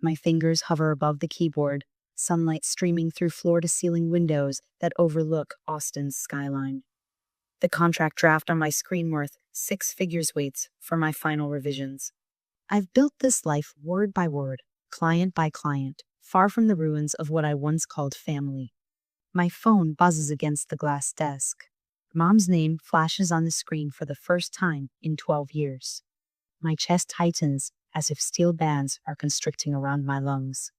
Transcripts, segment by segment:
My fingers hover above the keyboard, sunlight streaming through floor-to-ceiling windows that overlook Austin's skyline. The contract draft on my screen worth 6 figures waits for my final revisions. I've built this life word by word, client by client, far from the ruins of what I once called family. My phone buzzes against the glass desk. Mom's name flashes on the screen for the first time in 12 years. My chest tightens as if steel bands are constricting around my lungs.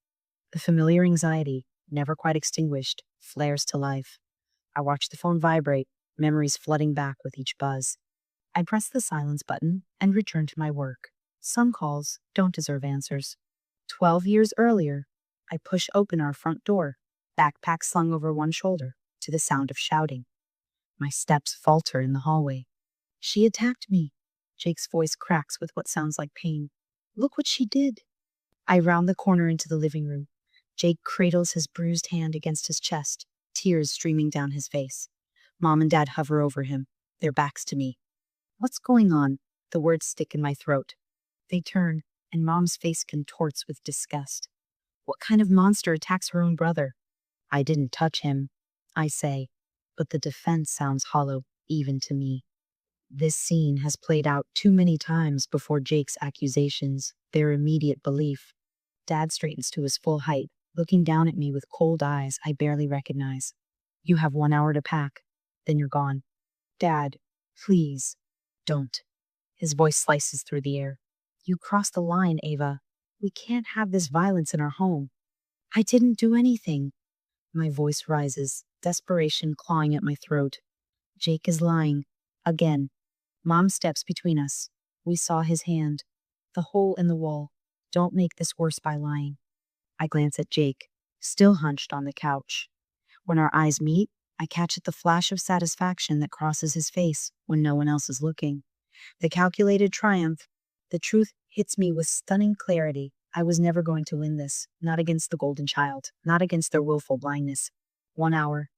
The familiar anxiety, never quite extinguished, flares to life. I watch the phone vibrate, memories flooding back with each buzz. I press the silence button and return to my work. Some calls don't deserve answers. 12 years earlier, I push open our front door, backpack slung over one shoulder, to the sound of shouting. My steps falter in the hallway. She attacked me. Jake's voice cracks with what sounds like pain. Look what she did. I round the corner into the living room. Jake cradles his bruised hand against his chest, tears streaming down his face. Mom and Dad hover over him, their backs to me. What's going on? The words stick in my throat. They turn, and Mom's face contorts with disgust. What kind of monster attacks her own brother? I didn't touch him, I say, but the defense sounds hollow, even to me. This scene has played out too many times before Jake's accusations, their immediate belief. Dad straightens to his full height, looking down at me with cold eyes I barely recognize. You have 1 hour to pack, then you're gone. Dad, please, don't. His voice slices through the air. You crossed the line, Ava. We can't have this violence in our home. I didn't do anything. My voice rises, desperation clawing at my throat. Jake is lying. Again. Mom steps between us. We saw his hand. The hole in the wall. Don't make this worse by lying. I glance at Jake, still hunched on the couch. When our eyes meet, I catch at the flash of satisfaction that crosses his face when no one else is looking. The calculated triumph. The truth hits me with stunning clarity. I was never going to win this, not against the golden child, not against their willful blindness. 1 hour,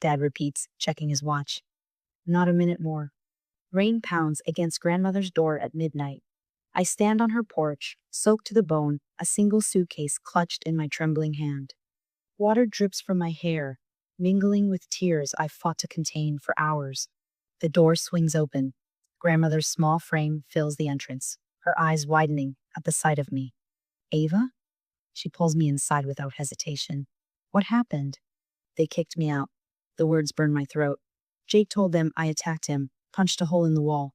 Dad repeats, checking his watch. Not a minute more. Rain pounds against grandmother's door at midnight. I stand on her porch, soaked to the bone, a single suitcase clutched in my trembling hand. Water drips from my hair, mingling with tears I've fought to contain for hours. The door swings open. Grandmother's small frame fills the entrance, her eyes widening at the sight of me. Ava? She pulls me inside without hesitation. What happened? They kicked me out. The words burn my throat. Jake told them I attacked him, punched a hole in the wall.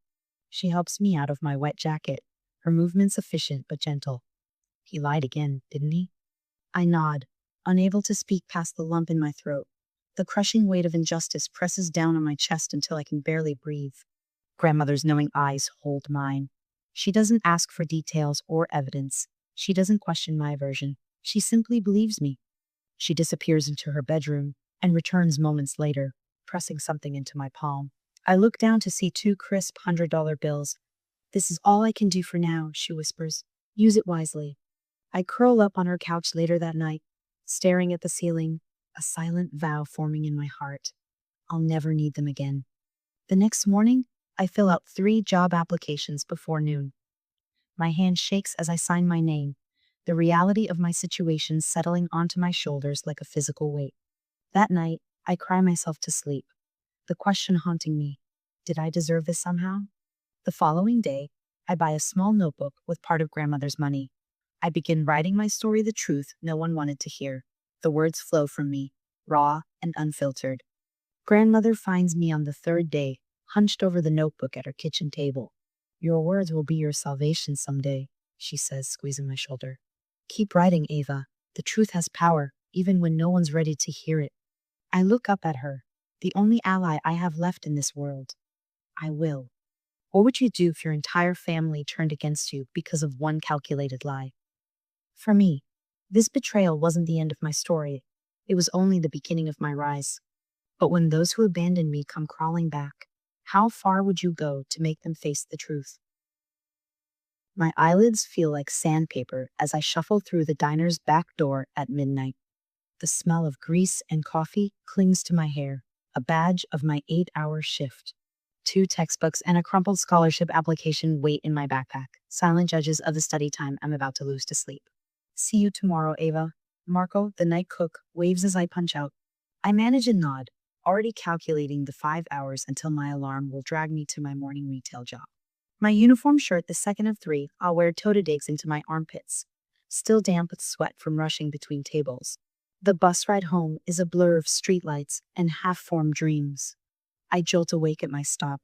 She helps me out of my wet jacket, her movements efficient but gentle. He lied again, didn't he? I nod, unable to speak past the lump in my throat. The crushing weight of injustice presses down on my chest until I can barely breathe. Grandmother's knowing eyes hold mine. She doesn't ask for details or evidence. She doesn't question my version. She simply believes me. She disappears into her bedroom and returns moments later, pressing something into my palm. I look down to see 2 crisp $100 bills. This is all I can do for now, she whispers. Use it wisely. I curl up on her couch later that night, staring at the ceiling, a silent vow forming in my heart. I'll never need them again. The next morning, I fill out 3 job applications before noon. My hand shakes as I sign my name, the reality of my situation settling onto my shoulders like a physical weight. That night, I cry myself to sleep, the question haunting me, did I deserve this somehow? The following day, I buy a small notebook with part of grandmother's money. I begin writing my story, the truth no one wanted to hear. The words flow from me, raw and unfiltered. Grandmother finds me on the 3rd day, hunched over the notebook at her kitchen table. Your words will be your salvation someday, she says, squeezing my shoulder. Keep writing, Ava. The truth has power, even when no one's ready to hear it. I look up at her, the only ally I have left in this world. I will. What would you do if your entire family turned against you because of one calculated lie? For me, this betrayal wasn't the end of my story. It was only the beginning of my rise. But when those who abandoned me come crawling back, how far would you go to make them face the truth? My eyelids feel like sandpaper as I shuffle through the diner's back door at midnight. The smell of grease and coffee clings to my hair, a badge of my 8-hour shift. 2 textbooks and a crumpled scholarship application wait in my backpack, silent judges of the study time I'm about to lose to sleep. See you tomorrow, Ava. Marco, the night cook, waves as I punch out. I manage a nod, already calculating the 5 hours until my alarm will drag me to my morning retail job. My uniform shirt, the second of three, I'll wear toe-to-digs into my armpits, still damp with sweat from rushing between tables. The bus ride home is a blur of streetlights and half-formed dreams. I jolt awake at my stop,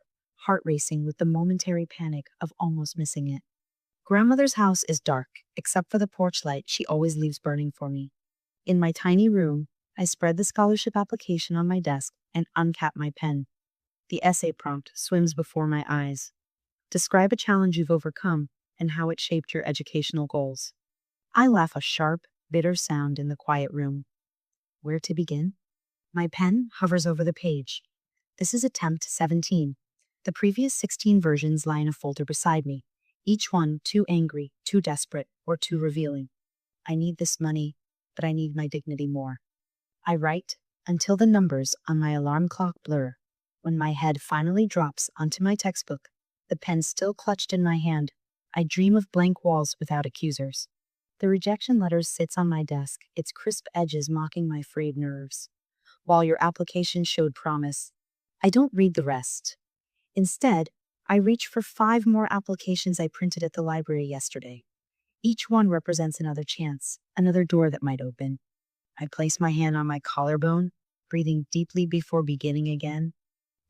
heart racing with the momentary panic of almost missing it. Grandmother's house is dark, except for the porch light she always leaves burning for me. In my tiny room, I spread the scholarship application on my desk and uncap my pen. The essay prompt swims before my eyes. Describe a challenge you've overcome and how it shaped your educational goals. I laugh a sharp, bitter sound in the quiet room. Where to begin? My pen hovers over the page. This is attempt 17. The previous 16 versions lie in a folder beside me, each one too angry, too desperate, or too revealing. I need this money, but I need my dignity more. I write until the numbers on my alarm clock blur. When my head finally drops onto my textbook, the pen still clutched in my hand, I dream of blank walls without accusers. The rejection letter sits on my desk, its crisp edges mocking my frayed nerves. While your application showed promise, I don't read the rest. Instead, I reach for 5 more applications I printed at the library yesterday. Each one represents another chance, another door that might open. I place my hand on my collarbone, breathing deeply before beginning again.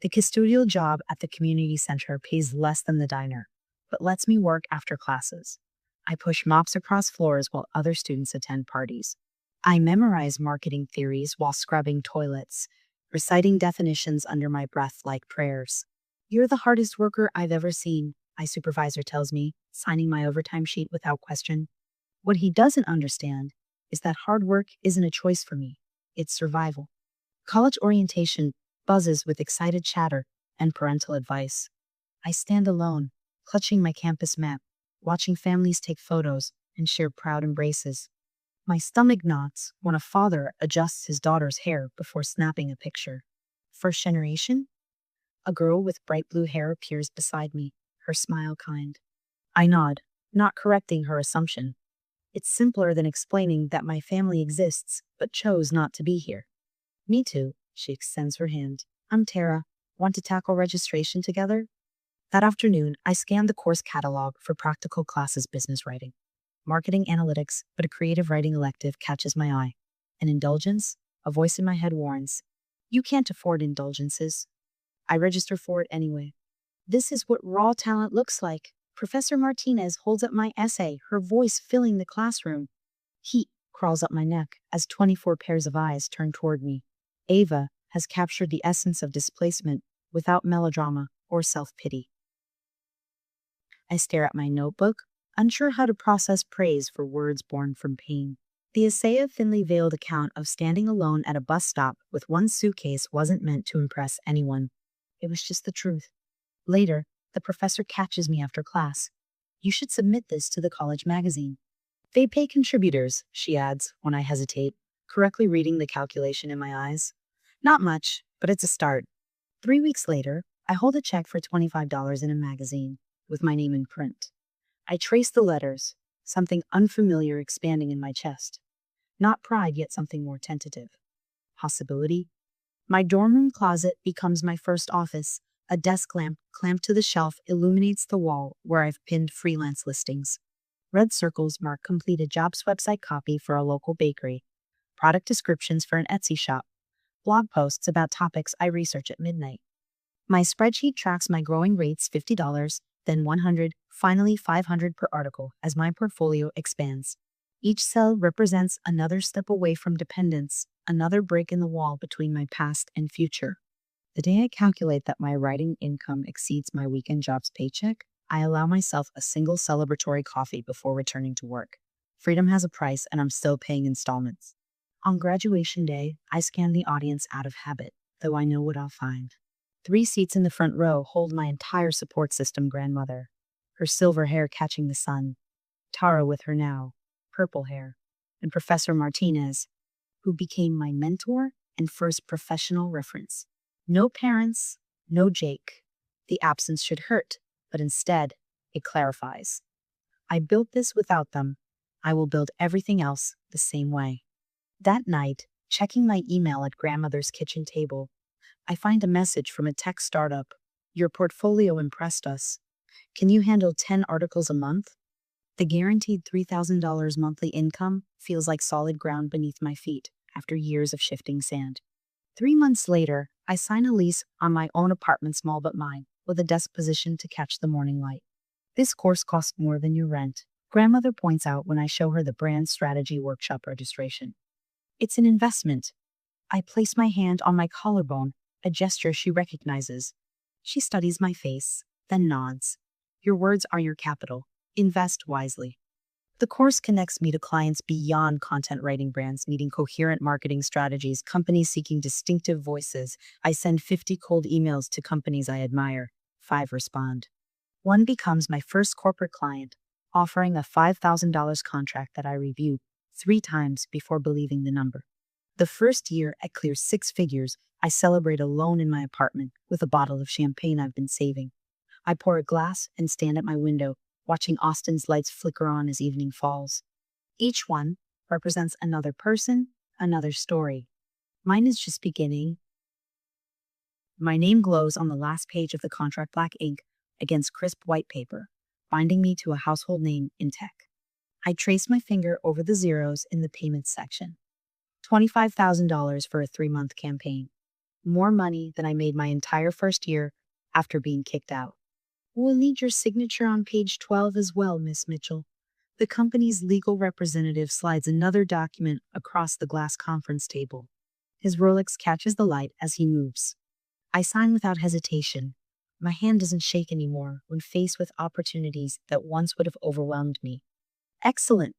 The custodial job at the community center pays less than the diner, but lets me work after classes. I push mops across floors while other students attend parties. I memorize marketing theories while scrubbing toilets, reciting definitions under my breath like prayers. You're the hardest worker I've ever seen, my supervisor tells me, signing my overtime sheet without question. What he doesn't understand is that hard work isn't a choice for me, it's survival. College orientation buzzes with excited chatter and parental advice. I stand alone, clutching my campus map, watching families take photos and share proud embraces. My stomach knots when a father adjusts his daughter's hair before snapping a picture. First generation? A girl with bright blue hair appears beside me, her smile kind. I nod, not correcting her assumption. It's simpler than explaining that my family exists, but chose not to be here. Me too, she extends her hand. I'm Tara. Want to tackle registration together? That afternoon, I scanned the course catalog for practical classes business writing. Marketing analytics, but a creative writing elective catches my eye. An indulgence? A voice in my head warns. You can't afford indulgences. I register for it anyway. This is what raw talent looks like. Professor Martinez holds up my essay, her voice filling the classroom. Heat crawls up my neck as 24 pairs of eyes turn toward me. Ava has captured the essence of displacement without melodrama or self-pity. I stare at my notebook, unsure how to process praise for words born from pain. The essay, a thinly veiled account of standing alone at a bus stop with one suitcase, wasn't meant to impress anyone. It was just the truth. Later, the professor catches me after class. You should submit this to the college magazine. They pay contributors, she adds when I hesitate, correctly reading the calculation in my eyes. Not much, but it's a start. 3 weeks later, I hold a check for $25 in a magazine, with my name in print. I trace the letters, something unfamiliar expanding in my chest. Not pride, yet something more tentative. Possibility? My dorm room closet becomes my first office. A desk lamp clamped to the shelf illuminates the wall where I've pinned freelance listings. Red circles mark completed jobs website copy for a local bakery, product descriptions for an Etsy shop, blog posts about topics I research at midnight. My spreadsheet tracks my growing rates: $50, then $100, finally $500 per article as my portfolio expands. Each cell represents another step away from dependence, another break in the wall between my past and future. The day I calculate that my writing income exceeds my weekend job's paycheck, I allow myself a single celebratory coffee before returning to work. Freedom has a price, and I'm still paying installments. On graduation day, I scan the audience out of habit, though I know what I'll find. 3 seats in the front row hold my entire support system grandmother, her silver hair catching the sun, Tara with her now purple hair, and Professor Martinez, who became my mentor and first professional reference. No parents, no Jake. The absence should hurt, but instead, it clarifies. I built this without them. I will build everything else the same way. That night, checking my email at grandmother's kitchen table, I find a message from a tech startup. Your portfolio impressed us. Can you handle 10 articles a month? The guaranteed $3,000 monthly income feels like solid ground beneath my feet after years of shifting sand. 3 months later, I sign a lease on my own apartment, small but mine, with a desk position to catch the morning light. This course costs more than your rent, grandmother points out when I show her the brand strategy workshop registration. It's an investment. I place my hand on my collarbone, a gesture she recognizes. She studies my face, then nods. Your words are your capital. Invest wisely. The course connects me to clients beyond content writing, brands needing coherent marketing strategies, companies seeking distinctive voices. I send 50 cold emails to companies I admire. 5 respond. One becomes my first corporate client, offering a $5,000 contract that I reviewed 3 times before believing the number. The first year, at clear 6 figures, I celebrate alone in my apartment with a bottle of champagne I've been saving. I pour a glass and stand at my window, watching Austin's lights flicker on as evening falls. Each one represents another person, another story. Mine is just beginning. My name glows on the last page of the contract, black ink against crisp white paper, binding me to a household name in tech. I trace my finger over the zeros in the payments section. $25,000 for a 3-month campaign. More money than I made my entire first year after being kicked out. We'll need your signature on page 12 as well, Miss Mitchell. The company's legal representative slides another document across the glass conference table. His Rolex catches the light as he moves. I sign without hesitation. My hand doesn't shake anymore when faced with opportunities that once would have overwhelmed me. Excellent.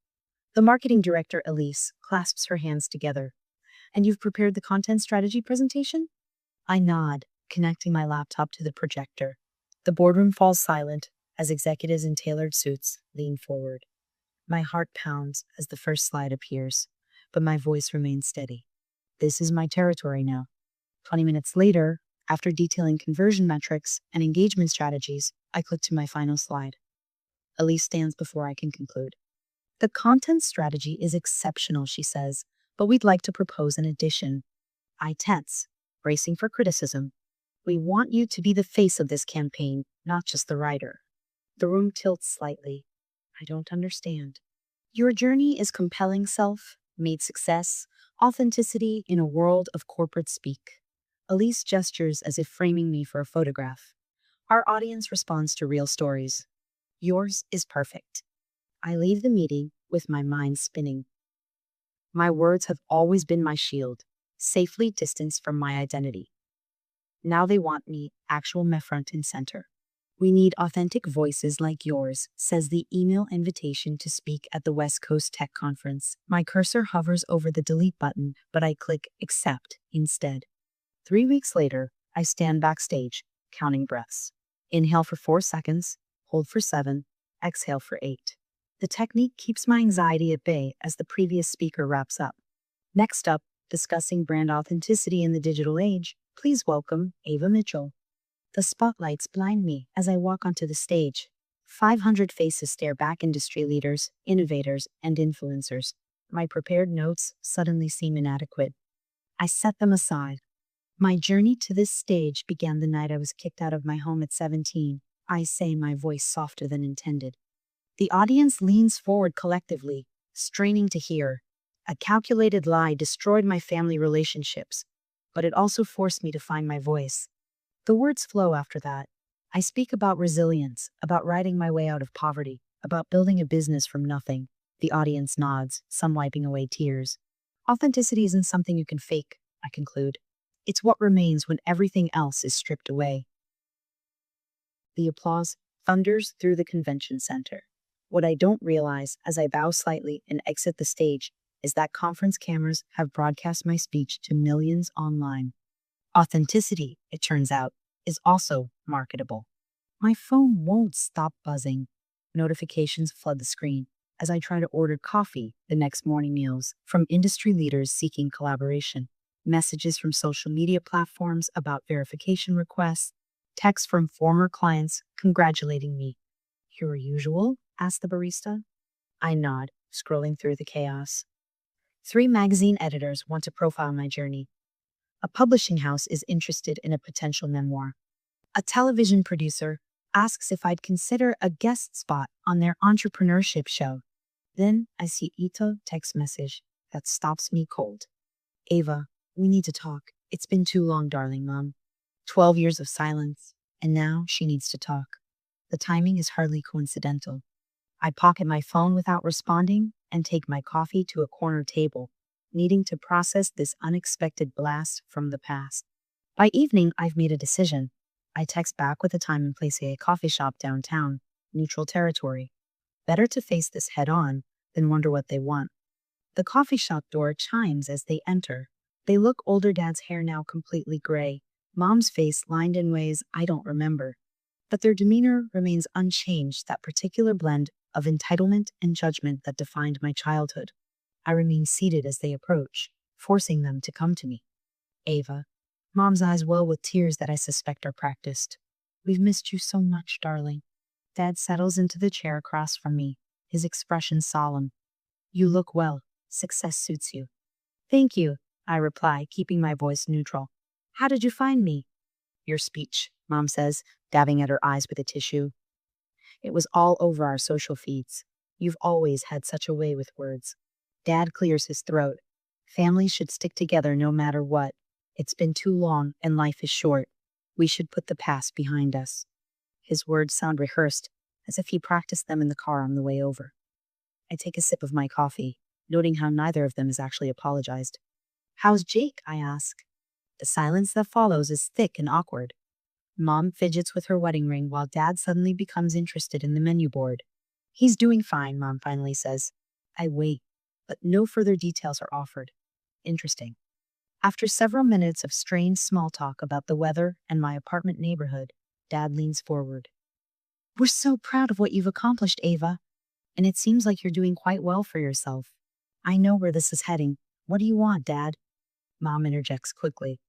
The marketing director, Elise, clasps her hands together. And you've prepared the content strategy presentation? I nod, connecting my laptop to the projector. The boardroom falls silent as executives in tailored suits lean forward. My heart pounds as the first slide appears, but my voice remains steady. This is my territory now. 20 minutes later, after detailing conversion metrics and engagement strategies, I click to my final slide. Elise stands before I can conclude. The content strategy is exceptional, she says, but we'd like to propose an addition. I tense, bracing for criticism. We want you to be the face of this campaign, not just the writer. The room tilts slightly. I don't understand. Your journey is compelling self-made success, authenticity in a world of corporate speak. Elise gestures as if framing me for a photograph. Our audience responds to real stories. Yours is perfect. I leave the meeting with my mind spinning. My words have always been my shield, safely distanced from my identity. Now they want me actual me front and center. We need authentic voices like yours, says the email invitation to speak at the West Coast Tech Conference. My cursor hovers over the delete button, but I click accept instead. 3 weeks later, I stand backstage, counting breaths. Inhale for 4 seconds, hold for 7, exhale for 8. The technique keeps my anxiety at bay as the previous speaker wraps up. Next up, discussing brand authenticity in the digital age, please welcome Ava Mitchell. The spotlights blind me as I walk onto the stage. 500 faces stare back, industry leaders, innovators, and influencers. My prepared notes suddenly seem inadequate. I set them aside. My journey to this stage began the night I was kicked out of my home at 17. I say, my voice softer than intended. The audience leans forward collectively, straining to hear. A calculated lie destroyed my family relationships, but it also forced me to find my voice. The words flow after that. I speak about resilience, about riding my way out of poverty, about building a business from nothing. The audience nods, some wiping away tears. Authenticity isn't something you can fake, I conclude. It's what remains when everything else is stripped away. The applause thunders through the convention center. What I don't realize as I bow slightly and exit the stage is that conference cameras have broadcast my speech to millions online. Authenticity, it turns out, is also marketable. My phone won't stop buzzing. Notifications flood the screen as I try to order coffee, the next morning meals, from industry leaders seeking collaboration, messages from social media platforms about verification requests, texts from former clients congratulating me. Your usual? Asked the barista. I nod, scrolling through the chaos. 3 magazine editors want to profile my journey. A publishing house is interested in a potential memoir. A television producer asks if I'd consider a guest spot on their entrepreneurship show. Then I see Ito text message that stops me cold. Ava, we need to talk. It's been too long, darling mom. 12 years of silence, and now she needs to talk. The timing is hardly coincidental. I pocket my phone without responding and take my coffee to a corner table, needing to process this unexpected blast from the past. By evening, I've made a decision. I text back with a time and place at a coffee shop downtown, neutral territory. Better to face this head on than wonder what they want. The coffee shop door chimes as they enter. They look older, dad's hair now completely gray, mom's face lined in ways I don't remember. But their demeanor remains unchanged, that particular blend of entitlement and judgment that defined my childhood. I remain seated as they approach, forcing them to come to me. Ava. Mom's eyes well with tears that I suspect are practiced. We've missed you so much, darling. Dad settles into the chair across from me, his expression solemn. You look well. Success suits you. Thank you, I reply, keeping my voice neutral. How did you find me? Your speech, Mom says, dabbing at her eyes with a tissue. It was all over our social feeds. You've always had such a way with words. Dad clears his throat. Families should stick together no matter what. It's been too long and life is short. We should put the past behind us. His words sound rehearsed, as if he practiced them in the car on the way over. I take a sip of my coffee, noting how neither of them has actually apologized. How's Jake? I ask. The silence that follows is thick and awkward. Mom fidgets with her wedding ring while Dad suddenly becomes interested in the menu board. He's doing fine, Mom finally says. I wait, but no further details are offered. Interesting. After several minutes of strained small talk about the weather and my apartment neighborhood, Dad leans forward. We're so proud of what you've accomplished, Ava. And it seems like you're doing quite well for yourself. I know where this is heading. What do you want, Dad? Mom interjects quickly.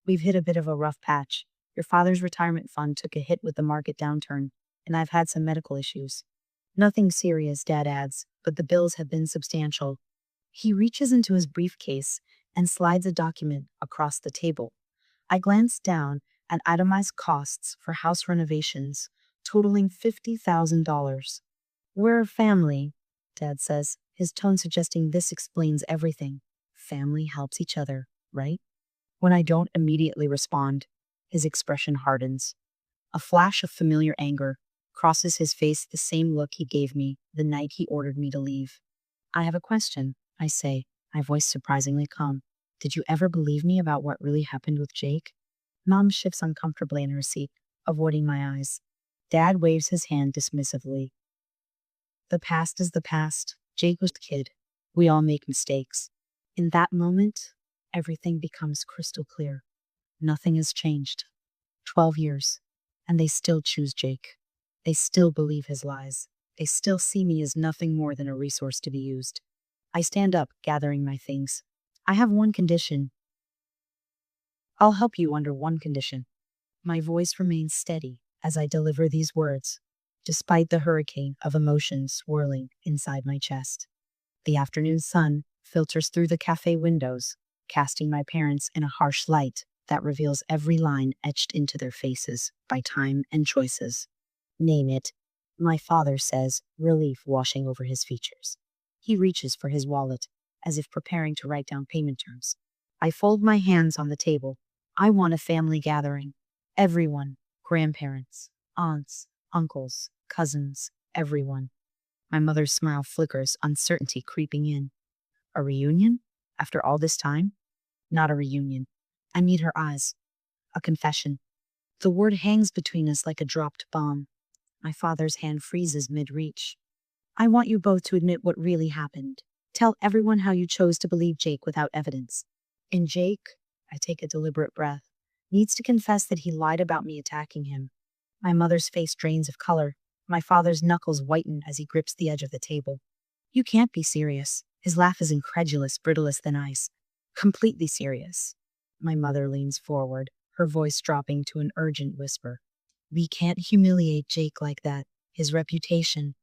We've hit a bit of a rough patch. Your father's retirement fund took a hit with the market downturn, and I've had some medical issues. Nothing serious, Dad adds, but the bills have been substantial. He reaches into his briefcase and slides a document across the table. I glance down at itemized costs for house renovations, totaling $50,000. We're a family, Dad says, his tone suggesting this explains everything. Family helps each other, right? When I don't immediately respond, his expression hardens. A flash of familiar anger crosses his face, the same look he gave me the night he ordered me to leave. I have a question, I say, my voice surprisingly calm. Did you ever believe me about what really happened with Jake? Mom shifts uncomfortably in her seat, avoiding my eyes. Dad waves his hand dismissively. The past is the past. Jake was a kid. We all make mistakes. In that moment, everything becomes crystal clear. Nothing has changed. 12 years, and they still choose Jake. They still believe his lies. They still see me as nothing more than a resource to be used. I stand up, gathering my things. I have one condition. I'll help you under one condition. My voice remains steady as I deliver these words, despite the hurricane of emotions swirling inside my chest. The afternoon sun filters through the cafe windows, casting my parents in a harsh light that reveals every line etched into their faces by time and choices. Name it, my father says, relief washing over his features. He reaches for his wallet, as if preparing to write down payment terms. I fold my hands on the table. I want a family gathering. Everyone, grandparents, aunts, uncles, cousins, everyone. My mother's smile flickers, uncertainty creeping in. A reunion? After all this time? Not a reunion. I meet her eyes. A confession. The word hangs between us like a dropped bomb. My father's hand freezes mid-reach. I want you both to admit what really happened. Tell everyone how you chose to believe Jake without evidence. And Jake, I take a deliberate breath, needs to confess that he lied about me attacking him. My mother's face drains of color. My father's knuckles whiten as he grips the edge of the table. You can't be serious. His laugh is incredulous, brittlest than ice. Completely serious. My mother leans forward, her voice dropping to an urgent whisper. We can't humiliate Jake like that. His reputation.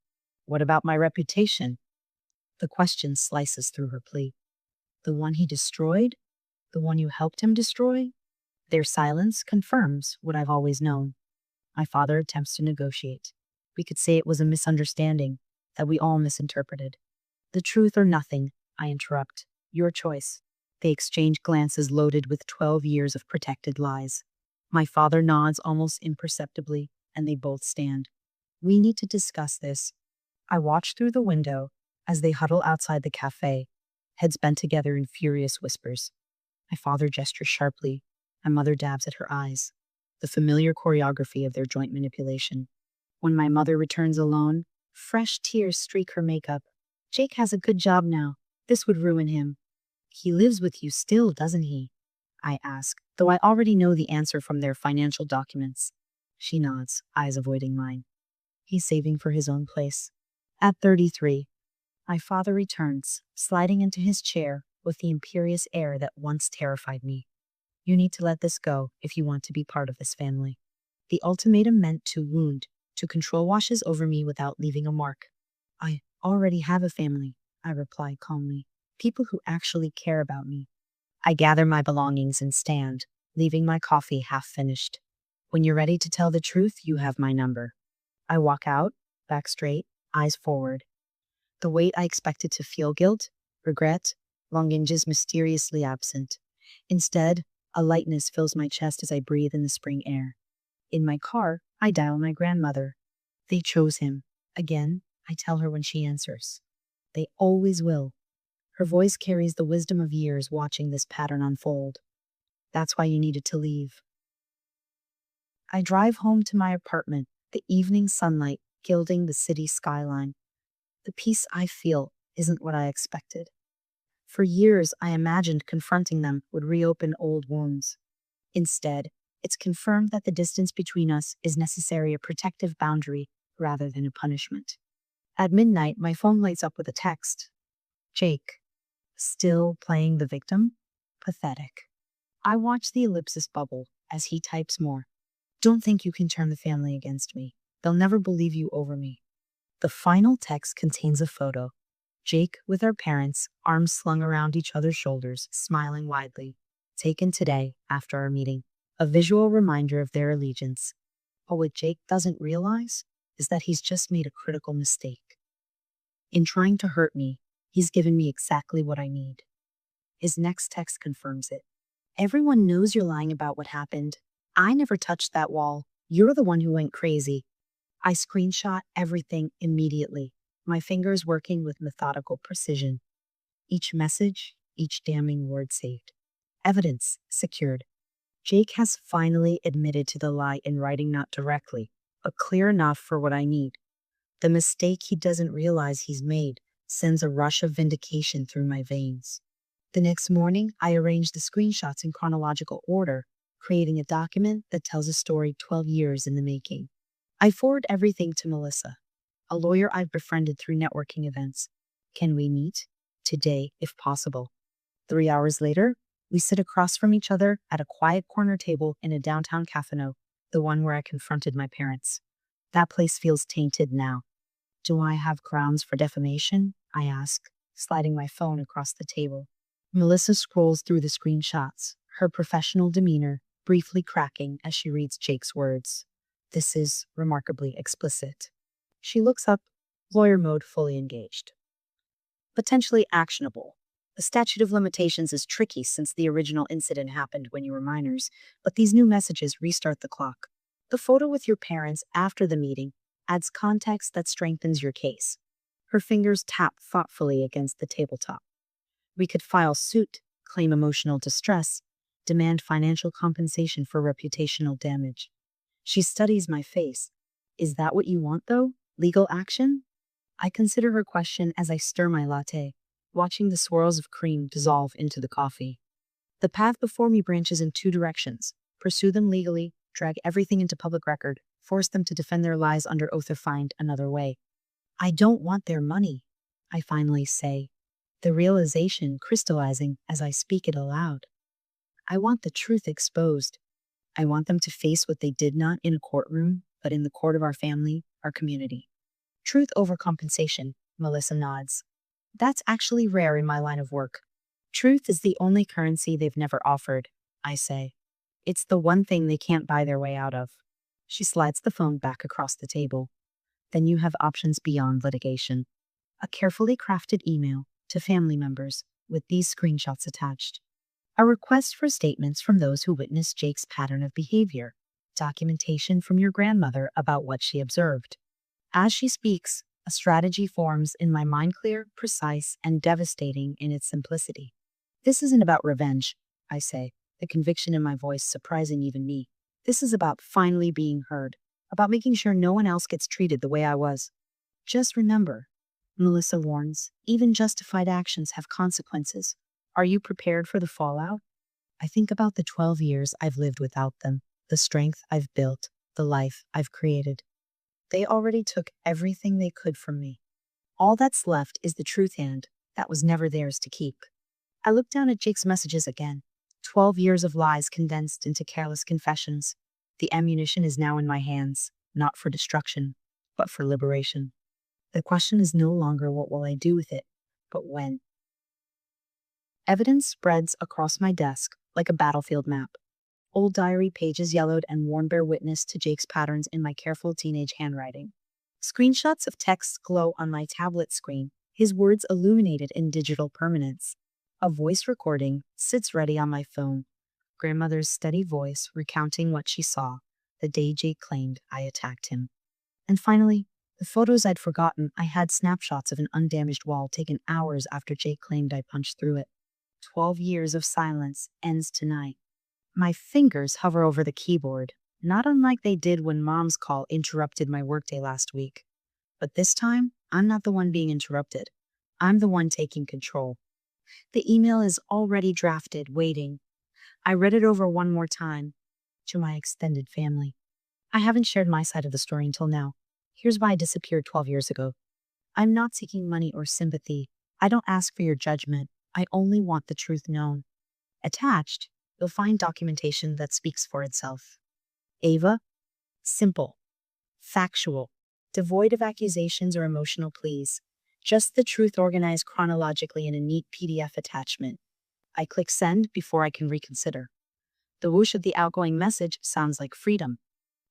What about my reputation? The question slices through her plea. The one he destroyed? The one you helped him destroy? Their silence confirms what I've always known. My father attempts to negotiate. We could say it was a misunderstanding, that we all misinterpreted. The truth or nothing, I interrupt. Your choice. They exchange glances loaded with 12 years of protected lies. My father nods almost imperceptibly, and they both stand. We need to discuss this. I watch through the window as they huddle outside the cafe, heads bent together in furious whispers. My father gestures sharply. My mother dabs at her eyes. The familiar choreography of their joint manipulation. When my mother returns alone, fresh tears streak her makeup. Jake has a good job now. This would ruin him. He lives with you still, doesn't he? I ask, though I already know the answer from their financial documents. She nods, eyes avoiding mine. He's saving for his own place. At 33, my father returns, sliding into his chair with the imperious air that once terrified me. You need to let this go if you want to be part of this family. The ultimatum meant to wound, to control washes over me without leaving a mark. I already have a family, I reply calmly. People who actually care about me. I gather my belongings and stand, leaving my coffee half finished. When you're ready to tell the truth, you have my number. I walk out, back straight, eyes forward. The weight I expected to feel, guilt, regret, longing, is mysteriously absent. Instead, a lightness fills my chest as I breathe in the spring air. In my car, I dial my grandmother. They chose him. Again, I tell her when she answers. They always will. Her voice carries the wisdom of years watching this pattern unfold. That's why you needed to leave. I drive home to my apartment, the evening sunlight gilding the city skyline. The peace I feel isn't what I expected. For years, I imagined confronting them would reopen old wounds. Instead, it's confirmed that the distance between us is necessarily a protective boundary rather than a punishment. At midnight, my phone lights up with a text. Jake. Still playing the victim? Pathetic. I watch the ellipsis bubble as he types more. Don't think you can turn the family against me. They'll never believe you over me. The final text contains a photo. Jake with our parents, arms slung around each other's shoulders, smiling widely. Taken today, after our meeting. A visual reminder of their allegiance. But what Jake doesn't realize is that he's just made a critical mistake. In trying to hurt me, he's given me exactly what I need. His next text confirms it. Everyone knows you're lying about what happened. I never touched that wall. You're the one who went crazy. I screenshot everything immediately, my fingers working with methodical precision. Each message, each damning word saved. Evidence secured. Jake has finally admitted to the lie in writing, not directly, but clear enough for what I need. The mistake he doesn't realize he's made sends a rush of vindication through my veins. The next morning, I arrange the screenshots in chronological order, creating a document that tells a story 12 years in the making. I forward everything to Melissa, a lawyer I've befriended through networking events. Can we meet? Today, if possible. 3 hours later, we sit across from each other at a quiet corner table in a downtown café, the one where I confronted my parents. That place feels tainted now. Do I have grounds for defamation? I ask, sliding my phone across the table. Melissa scrolls through the screenshots, her professional demeanor briefly cracking as she reads Jake's words. This is remarkably explicit. She looks up, lawyer mode fully engaged. Potentially actionable. The statute of limitations is tricky since the original incident happened when you were minors, but these new messages restart the clock. The photo with your parents after the meeting adds context that strengthens your case. Her fingers tap thoughtfully against the tabletop. We could file suit, claim emotional distress, demand financial compensation for reputational damage. She studies my face. Is that what you want, though? Legal action? I consider her question as I stir my latte, watching the swirls of cream dissolve into the coffee. The path before me branches in two directions. Pursue them legally, drag everything into public record, force them to defend their lies under oath, or find another way. I don't want their money, I finally say, the realization crystallizing as I speak it aloud. I want the truth exposed. I want them to face what they did not in a courtroom, but in the court of our family, our community. Truth over compensation, Melissa nods. That's actually rare in my line of work. Truth is the only currency they've never offered, I say. It's the one thing they can't buy their way out of. She slides the phone back across the table. Then you have options beyond litigation. A carefully crafted email to family members with these screenshots attached. A request for statements from those who witnessed Jake's pattern of behavior. Documentation from your grandmother about what she observed. As she speaks, a strategy forms in my mind, clear, precise, and devastating in its simplicity. This isn't about revenge, I say, the conviction in my voice surprising even me. This is about finally being heard, about making sure no one else gets treated the way I was. Just remember, Melissa warns, even justified actions have consequences. Are you prepared for the fallout? I think about the 12 years I've lived without them, the strength I've built, the life I've created. They already took everything they could from me. All that's left is the truth, and that was never theirs to keep. I look down at Jake's messages again. 12 years of lies condensed into careless confessions. The ammunition is now in my hands, not for destruction, but for liberation. The question is no longer what will I do with it, but when. Evidence spreads across my desk like a battlefield map. Old diary pages yellowed and worn bear witness to Jake's patterns in my careful teenage handwriting. Screenshots of texts glow on my tablet screen, his words illuminated in digital permanence. A voice recording sits ready on my phone. Grandmother's steady voice recounting what she saw the day Jake claimed I attacked him. And finally, the photos I'd forgotten. I had snapshots of an undamaged wall taken hours after Jake claimed I punched through it. 12 years of silence ends tonight. My fingers hover over the keyboard, not unlike they did when Mom's call interrupted my workday last week. But this time, I'm not the one being interrupted. I'm the one taking control. The email is already drafted, waiting. I read it over one more time. To my extended family. I haven't shared my side of the story until now. Here's why I disappeared 12 years ago. I'm not seeking money or sympathy. I don't ask for your judgment. I only want the truth known. Attached, you'll find documentation that speaks for itself. Ava, simple, factual, devoid of accusations or emotional pleas. Just the truth organized chronologically in a neat PDF attachment. I click send before I can reconsider. The whoosh of the outgoing message sounds like freedom.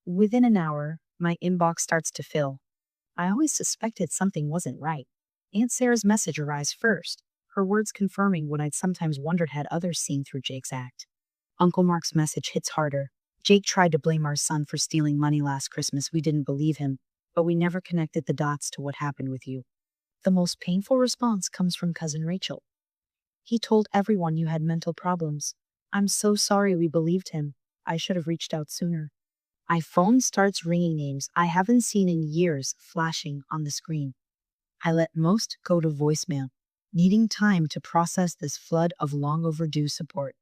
Within an hour, my inbox starts to fill. I always suspected something wasn't right. Aunt Sarah's message arrives first, her words confirming what I'd sometimes wondered had others seen through Jake's act. Uncle Mark's message hits harder. Jake tried to blame our son for stealing money last Christmas. We didn't believe him, but we never connected the dots to what happened with you. The most painful response comes from Cousin Rachel. He told everyone you had mental problems. I'm so sorry we believed him. I should have reached out sooner. My phone starts ringing, names I haven't seen in years flashing on the screen. I let most go to voicemail, needing time to process this flood of long overdue support.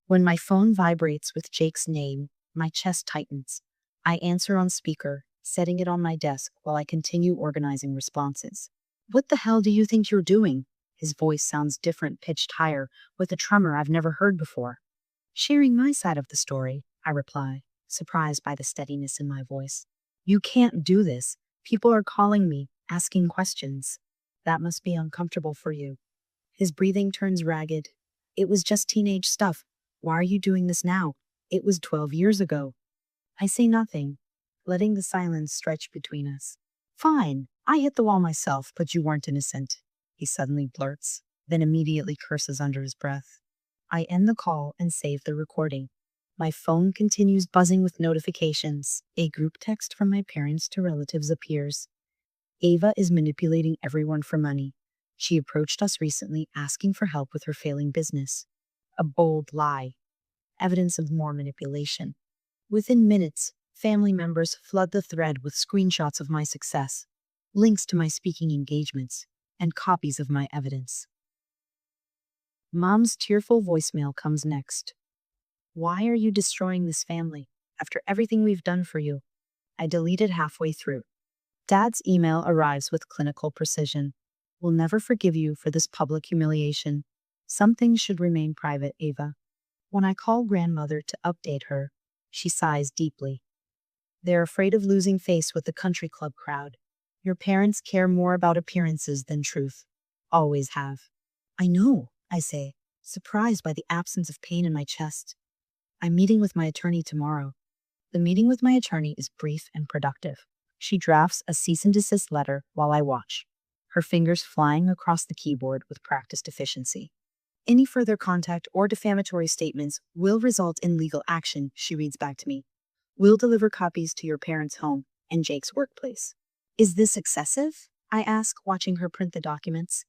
When my phone vibrates with Jake's name, my chest tightens. I answer on speaker, setting it on my desk while I continue organizing responses. What the hell do you think you're doing? His voice sounds different, pitched higher, with a tremor I've never heard before. Sharing my side of the story, I reply, surprised by the steadiness in my voice. You can't do this. People are calling me, asking questions. That must be uncomfortable for you. His breathing turns ragged. It was just teenage stuff. Why are you doing this now? It was 12 years ago. I say nothing, letting the silence stretch between us. Fine, I hit the wall myself, but you weren't innocent, he suddenly blurts, then immediately curses under his breath. I end the call and save the recording. My phone continues buzzing with notifications. A group text from my parents to relatives appears. Ava is manipulating everyone for money. She approached us recently asking for help with her failing business. A bold lie. Evidence of more manipulation. Within minutes, family members flood the thread with screenshots of my success, links to my speaking engagements, and copies of my evidence. Mom's tearful voicemail comes next. Why are you destroying this family after everything we've done for you? I deleted halfway through. Dad's email arrives with clinical precision. We'll never forgive you for this public humiliation. Some things should remain private, Ava. When I call grandmother to update her, she sighs deeply. They're afraid of losing face with the country club crowd. Your parents care more about appearances than truth. Always have. I know, I say, surprised by the absence of pain in my chest. I'm meeting with my attorney tomorrow. The meeting with my attorney is brief and productive. She drafts a cease and desist letter while I watch, her fingers flying across the keyboard with practiced efficiency. Any further contact or defamatory statements will result in legal action, she reads back to me. We'll deliver copies to your parents' home and Jake's workplace. Is this excessive? I ask, watching her print the documents.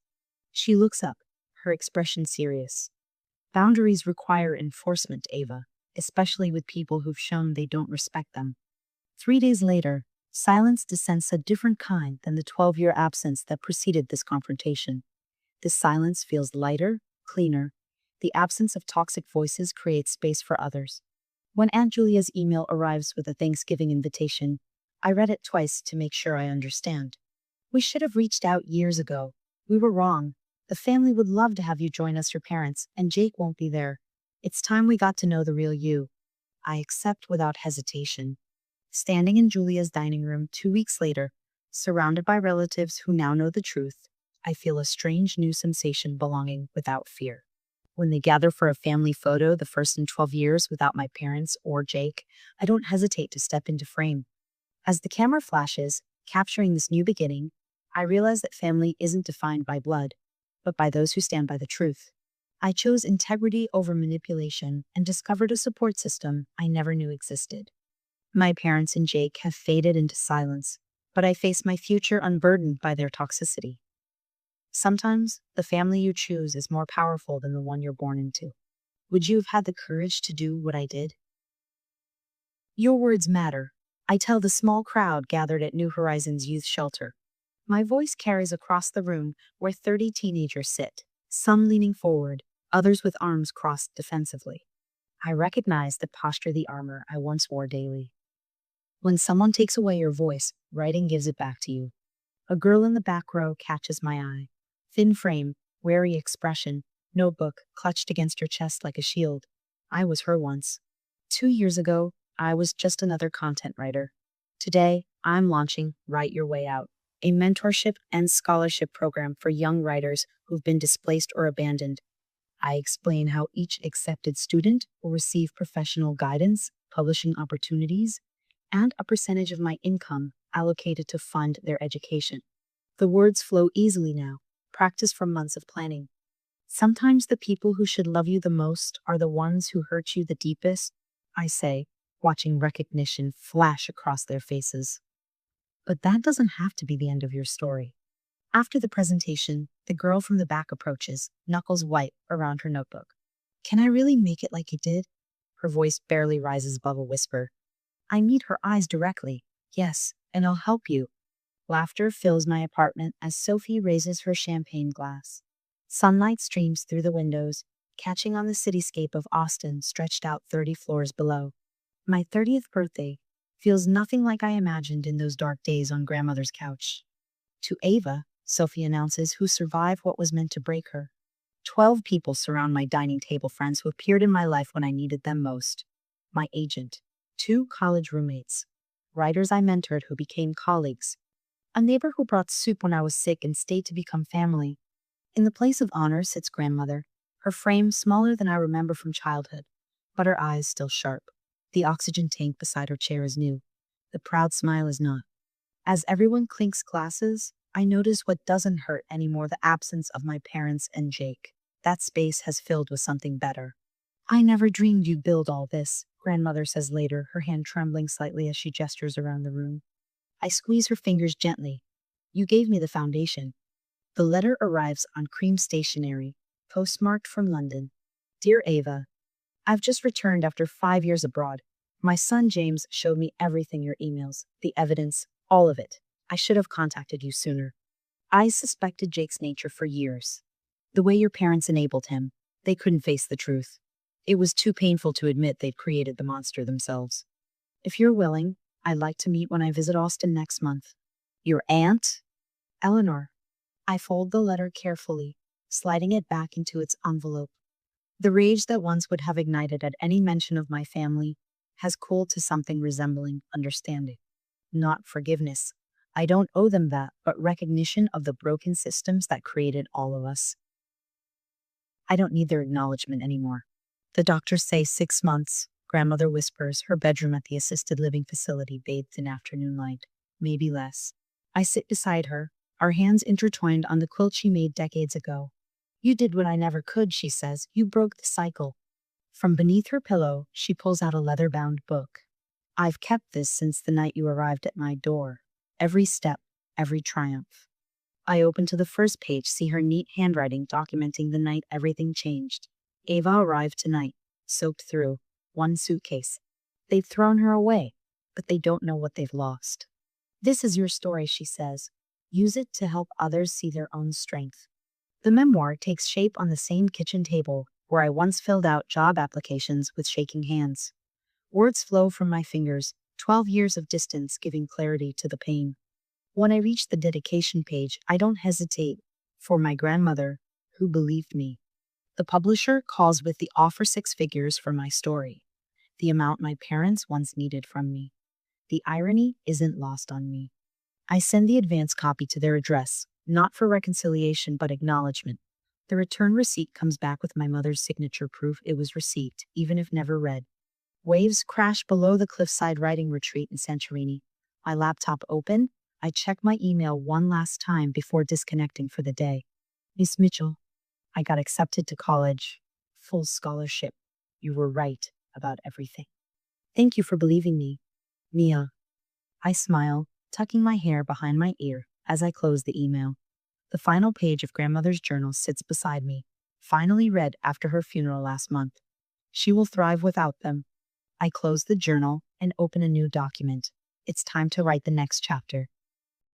She looks up, her expression serious. Boundaries require enforcement, Ava, especially with people who've shown they don't respect them. 3 days later, silence descends a different kind than the 12-year absence that preceded this confrontation. This silence feels lighter, cleaner. The absence of toxic voices creates space for others. When Aunt Julia's email arrives with a Thanksgiving invitation, I read it twice to make sure I understand. We should have reached out years ago. We were wrong. The family would love to have you join us, your parents, and Jake won't be there. It's time we got to know the real you. I accept without hesitation. Standing in Julia's dining room 2 weeks later, surrounded by relatives who now know the truth, I feel a strange new sensation belonging without fear. When they gather for a family photo, the first in 12 years without my parents or Jake, I don't hesitate to step into frame. As the camera flashes, capturing this new beginning, I realize that family isn't defined by blood, but by those who stand by the truth. I chose integrity over manipulation and discovered a support system I never knew existed. My parents and Jake have faded into silence, but I face my future unburdened by their toxicity. Sometimes the family you choose is more powerful than the one you're born into. Would you have had the courage to do what I did? Your words matter, I tell the small crowd gathered at New Horizons Youth Shelter. My voice carries across the room where 30 teenagers sit, some leaning forward, others with arms crossed defensively. I recognize the posture, the armor I once wore daily. When someone takes away your voice, writing gives it back to you. A girl in the back row catches my eye. Thin frame, wary expression, notebook clutched against your chest like a shield. I was her once. 2 years ago, I was just another content writer. Today, I'm launching Write Your Way Out, a mentorship and scholarship program for young writers who've been displaced or abandoned. I explain how each accepted student will receive professional guidance, publishing opportunities, and a percentage of my income allocated to fund their education. The words flow easily now, practiced from months of planning. Sometimes the people who should love you the most are the ones who hurt you the deepest, I say, watching recognition flash across their faces. But that doesn't have to be the end of your story. After the presentation, the girl from the back approaches, knuckles white around her notebook. Can I really make it like you did? Her voice barely rises above a whisper. I meet her eyes directly. Yes, and I'll help you. Laughter fills my apartment as Sophie raises her champagne glass. Sunlight streams through the windows, catching on the cityscape of Austin stretched out 30 floors below. My 30th birthday feels nothing like I imagined in those dark days on grandmother's couch. To Ava, Sophie announces, who survived what was meant to break her. 12 people surround my dining table, friends who appeared in my life when I needed them most. My agent, 2 college roommates, writers I mentored who became colleagues, a neighbor who brought soup when I was sick and stayed to become family. In the place of honor sits grandmother, her frame smaller than I remember from childhood, but her eyes still sharp. The oxygen tank beside her chair is new. The proud smile is not. As everyone clinks glasses, I notice what doesn't hurt anymore: the absence of my parents and Jake. That space has filled with something better. I never dreamed you'd build all this, grandmother says later, her hand trembling slightly as she gestures around the room. I squeeze her fingers gently. You gave me the foundation. The letter arrives on cream stationery, postmarked from London. Dear Ava, I've just returned after 5 years abroad. My son James showed me everything, your emails, the evidence, all of it. I should have contacted you sooner. I suspected Jake's nature for years. The way your parents enabled him, they couldn't face the truth. It was too painful to admit they'd created the monster themselves. If you're willing, I'd like to meet when I visit Austin next month. Your aunt? Eleanor. I fold the letter carefully, sliding it back into its envelope. The rage that once would have ignited at any mention of my family has cooled to something resembling understanding. Not forgiveness. I don't owe them that, but recognition of the broken systems that created all of us. I don't need their acknowledgement anymore. The doctors say 6 months, grandmother whispers, her bedroom at the assisted living facility bathed in afternoon light. Maybe less. I sit beside her, our hands intertwined on the quilt she made decades ago. You did what I never could, she says. You broke the cycle. From beneath her pillow, she pulls out a leather-bound book. I've kept this since the night you arrived at my door. Every step, every triumph. I open to the first page, see her neat handwriting documenting the night everything changed. Ava arrived tonight, soaked through, one suitcase. They've thrown her away, but they don't know what they've lost. This is your story, she says. Use it to help others see their own strength. The memoir takes shape on the same kitchen table where I once filled out job applications with shaking hands. Words flow from my fingers, 12 years of distance giving clarity to the pain. When I reach the dedication page, I don't hesitate. For my grandmother, who believed me. The publisher calls with the offer 6 figures for my story, the amount my parents once needed from me. The irony isn't lost on me. I send the advance copy to their address, not for reconciliation but acknowledgement. The return receipt comes back with my mother's signature, proof it was received, even if never read. Waves crash below the cliffside riding retreat in Santorini. My laptop open, I check my email one last time before disconnecting for the day. Miss Mitchell, I got accepted to college. Full scholarship. You were right about everything. Thank you for believing me. Mia. I smile, tucking my hair behind my ear as I close the email. The final page of grandmother's journal sits beside me, finally read after her funeral last month. She will thrive without them. I close the journal and open a new document. It's time to write the next chapter.